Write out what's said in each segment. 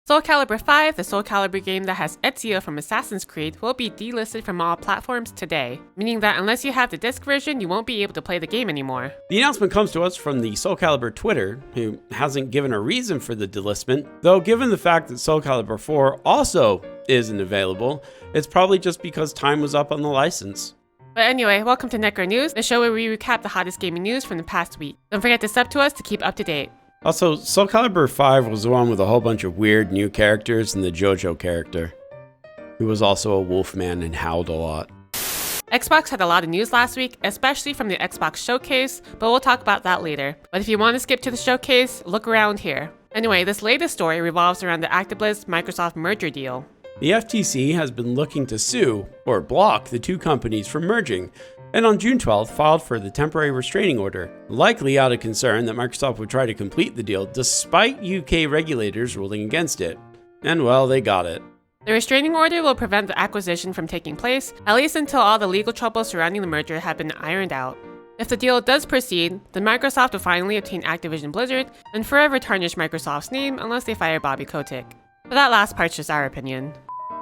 Soul Calibur 5, the Soul Calibur game that has Ezio from Assassin's Creed, will be delisted from all platforms today, meaning that unless you have the disc version, you won't be able to play the game anymore. The announcement comes to us from the Soul Calibur Twitter, who hasn't given a reason for the delistment, though given the fact that Soul Calibur 4 also isn't available, it's probably just because time was up on the license. But anyway, welcome to NecroNews, the show where we recap the hottest gaming news from the past week. Don't forget to sub to us to keep up to date. Also, Soul Calibur 5 was the one with a whole bunch of weird new characters and the JoJo character, who was also a wolfman and howled a lot. Xbox had a lot of news last week, especially from the Xbox Showcase, but we'll talk about that later. But if you want to skip to the showcase, look around here. Anyway, this latest story revolves around the Actiblizz Microsoft merger deal. The FTC has been looking to sue, or block, the two companies from merging, and on June 12th filed for the temporary restraining order, likely out of concern that Microsoft would try to complete the deal despite UK regulators ruling against it. And well, they got it. The restraining order will prevent the acquisition from taking place, at least until all the legal troubles surrounding the merger have been ironed out. If the deal does proceed, then Microsoft will finally obtain Activision Blizzard and forever tarnish Microsoft's name unless they fire Bobby Kotick. But that last part's just our opinion.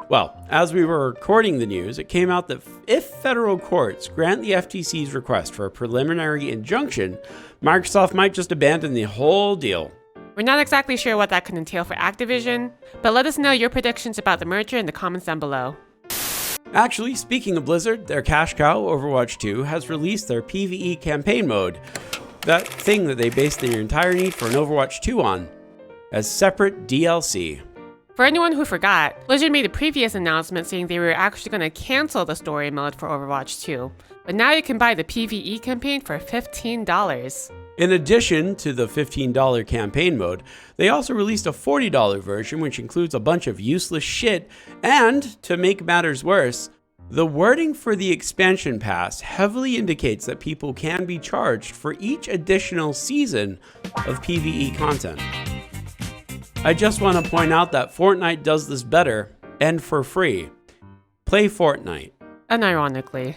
Well, as we were recording the news, it came out that if federal courts grant the FTC's request for a preliminary injunction, Microsoft might just abandon the whole deal. We're not exactly sure what that could entail for Activision, but let us know your predictions about the merger in the comments down below. Actually, speaking of Blizzard, their cash cow, Overwatch 2, has released their PvE campaign mode, that thing that they based their entire need for an Overwatch 2 on, as separate DLC. For anyone who forgot, Blizzard made a previous announcement saying they were actually going to cancel the story mode for Overwatch 2, but now you can buy the PvE campaign for $15. In addition to the $15 campaign mode, they also released a $40 version which includes a bunch of useless shit, and, to make matters worse, the wording for the expansion pass heavily indicates that people can be charged for each additional season of PvE content. I just want to point out that Fortnite does this better, and for free. Play Fortnite. Unironically.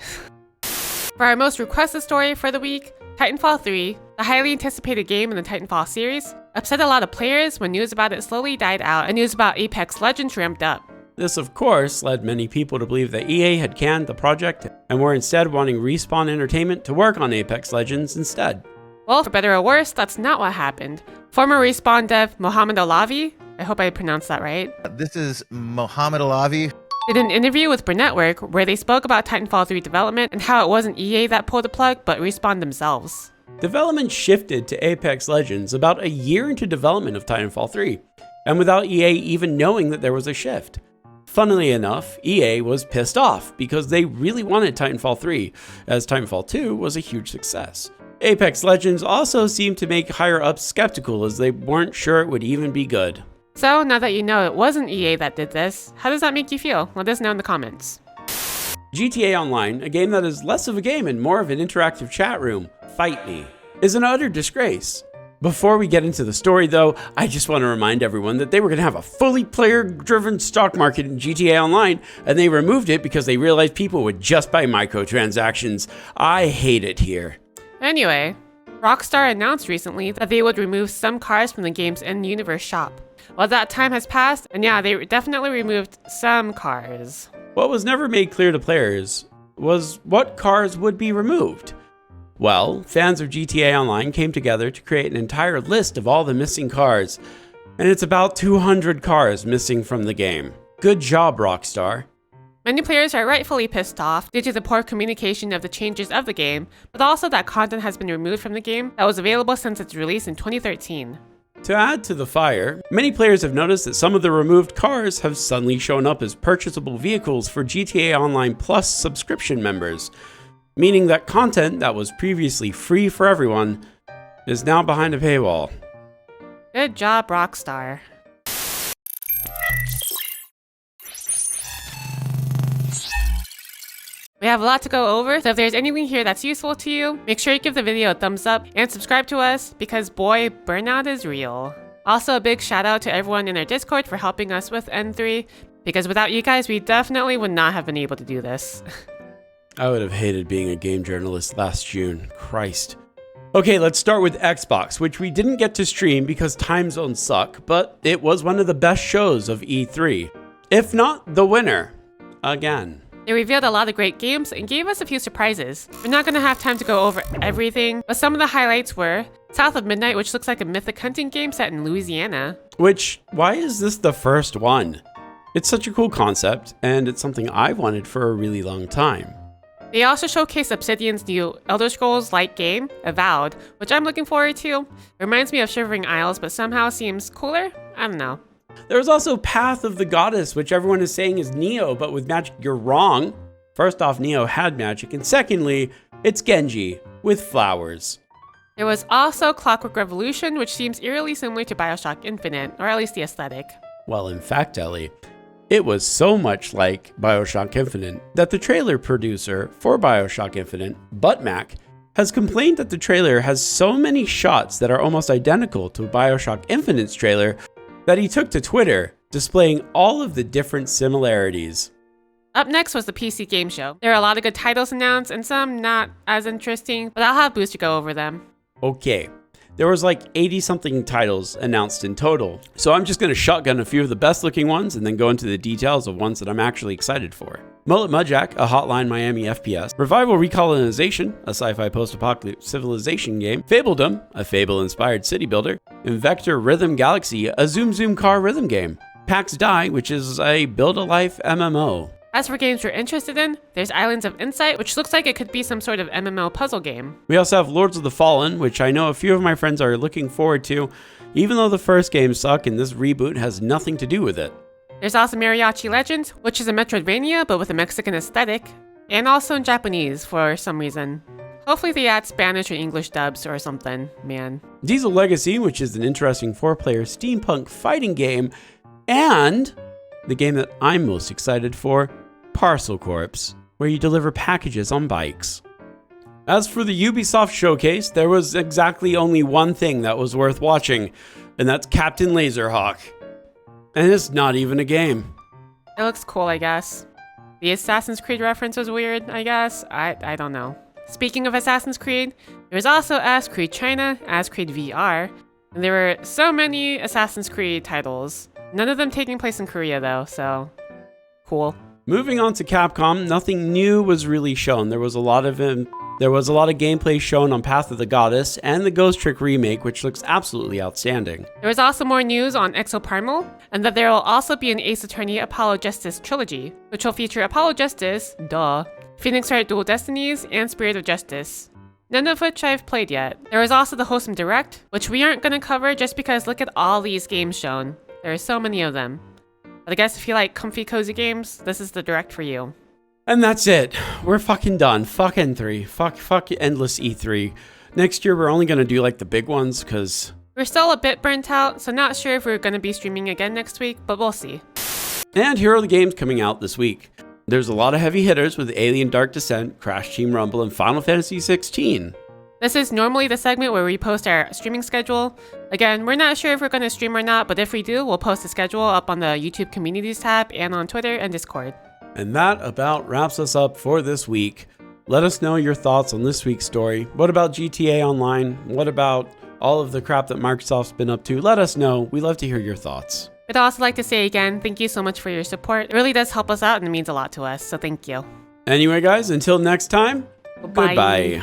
For our most requested story for the week, Titanfall 3, the highly anticipated game in the Titanfall series, upset a lot of players when news about it slowly died out and news about Apex Legends ramped up. This, of course, led many people to believe that EA had canned the project and were instead wanting Respawn Entertainment to work on Apex Legends instead. Well, for better or worse, that's not what happened. Former Respawn dev Mohamed Alavi, I hope I pronounced that right. This is Mohamed Alavi. Did an interview with Network where they spoke about Titanfall 3 development and how it wasn't EA that pulled the plug, but Respawn themselves. Development shifted to Apex Legends about a year into development of Titanfall 3, and without EA even knowing that there was a shift. Funnily enough, EA was pissed off because they really wanted Titanfall 3, as Titanfall 2 was a huge success. Apex Legends also seemed to make higher-ups skeptical as they weren't sure it would even be good. So, now that you know it wasn't EA that did this, how does that make you feel? Let us know in the comments. GTA Online, a game that is less of a game and more of an interactive chat room, fight me, is an utter disgrace. Before we get into the story though, I just want to remind everyone that they were going to have a fully player-driven stock market in GTA Online, and they removed it because they realized people would just buy microtransactions. I hate it here. Anyway, Rockstar announced recently that they would remove some cars from the game's in-universe shop. Well, that time has passed, and yeah, they definitely removed some cars. What was never made clear to players was what cars would be removed. Well, fans of GTA Online came together to create an entire list of all the missing cars, and it's about 200 cars missing from the game. Good job, Rockstar. Many players are rightfully pissed off due to the poor communication of the changes of the game, but also that content has been removed from the game that was available since its release in 2013. To add to the fire, many players have noticed that some of the removed cars have suddenly shown up as purchasable vehicles for GTA Online Plus subscription members, meaning that content that was previously free for everyone is now behind a paywall. Good job, Rockstar. We have a lot to go over, so if there's anything here that's useful to you, make sure you give the video a thumbs up and subscribe to us because boy, burnout is real. Also, a big shout out to everyone in our Discord for helping us with N3, because without you guys, we definitely would not have been able to do this. I would have hated being a game journalist last June. Christ. Okay, let's start with Xbox, which we didn't get to stream because time zones suck, but it was one of the best shows of E3. If not the winner. Again. They revealed a lot of great games and gave us a few surprises. We're not going to have time to go over everything, but some of the highlights were South of Midnight, which looks like a mythic hunting game set in Louisiana. Which, why is this the first one? It's such a cool concept, and it's something I've wanted for a really long time. They also showcased Obsidian's new Elder Scrolls-like game, Avowed, which I'm looking forward to. It reminds me of Shivering Isles, but somehow seems cooler? I don't know. There was also Path of the Goddess, which everyone is saying is Neo, but with magic you're wrong. First off, Neo had magic, and secondly, it's Genji with flowers. There was also Clockwork Revolution, which seems eerily similar to BioShock Infinite, or at least the aesthetic. Well, in fact, Ellie, it was so much like BioShock Infinite that the trailer producer for BioShock Infinite, Buttmac, has complained that the trailer has so many shots that are almost identical to BioShock Infinite's trailer that he took to Twitter, displaying all of the different similarities. Up next was the PC Game Show. There are a lot of good titles announced and some not as interesting, but I'll have Booster go over them. Okay, there was like 80 something titles announced in total, so I'm just gonna shotgun a few of the best looking ones and then go into the details of ones that I'm actually excited for. Mullet Mudjack, a Hotline Miami FPS, Revival Recolonization, a sci-fi post-apocalypse civilization game, Fabledom, a Fable-inspired city builder, Invector Rhythm Galaxy, a Zoom Zoom car rhythm game, Pax Die, which is a build-a-life MMO. As for games we're interested in, there's Islands of Insight, which looks like it could be some sort of MMO puzzle game. We also have Lords of the Fallen, which I know a few of my friends are looking forward to, even though the first game sucked and this reboot has nothing to do with it. There's also Mariachi Legends, which is a Metroidvania but with a Mexican aesthetic, and also in Japanese for some reason. Hopefully they add Spanish or English dubs or something, man. Diesel Legacy, which is an interesting 4-player steampunk fighting game, and the game that I'm most excited for, Parcel Corps, where you deliver packages on bikes. As for the Ubisoft Showcase, there was exactly only one thing that was worth watching, and that's Captain Laserhawk. And it's not even a game. It looks cool, I guess. The Assassin's Creed reference was weird, I guess. I don't know. Speaking of Assassin's Creed, there was also As Creed China, As Creed VR, and there were so many Assassin's Creed titles. None of them taking place in Korea though, so cool. Moving on to Capcom, nothing new was really shown. There was a lot of gameplay shown on Path of the Goddess and the Ghost Trick remake, which looks absolutely outstanding. There was also more news on Exoprimal, and that there will also be an Ace Attorney Apollo Justice trilogy, which will feature Apollo Justice, duh, Phoenix Wright Dual Destinies, and Spirit of Justice. None of which I've played yet. There was also the Wholesome Direct, which we aren't going to cover just because look at all these games shown. There are so many of them. But I guess if you like comfy cozy games, this is the Direct for you. And that's it. We're fucking done. Fuck N3. Fuck endless E3. Next year we're only gonna do like the big ones because we're still a bit burnt out, so not sure if we're gonna be streaming again next week, but we'll see. And here are the games coming out this week. There's a lot of heavy hitters with Alien Dark Descent, Crash Team Rumble, and Final Fantasy 16. This is normally the segment where we post our streaming schedule. Again, we're not sure if we're going to stream or not, but if we do, we'll post the schedule up on the YouTube Communities tab and on Twitter and Discord. And that about wraps us up for this week. Let us know your thoughts on this week's story. What about GTA Online? What about all of the crap that Microsoft's been up to? Let us know. We love to hear your thoughts. I'd also like to say again, thank you so much for your support. It really does help us out and it means a lot to us, so thank you. Anyway, guys, until next time, goodbye.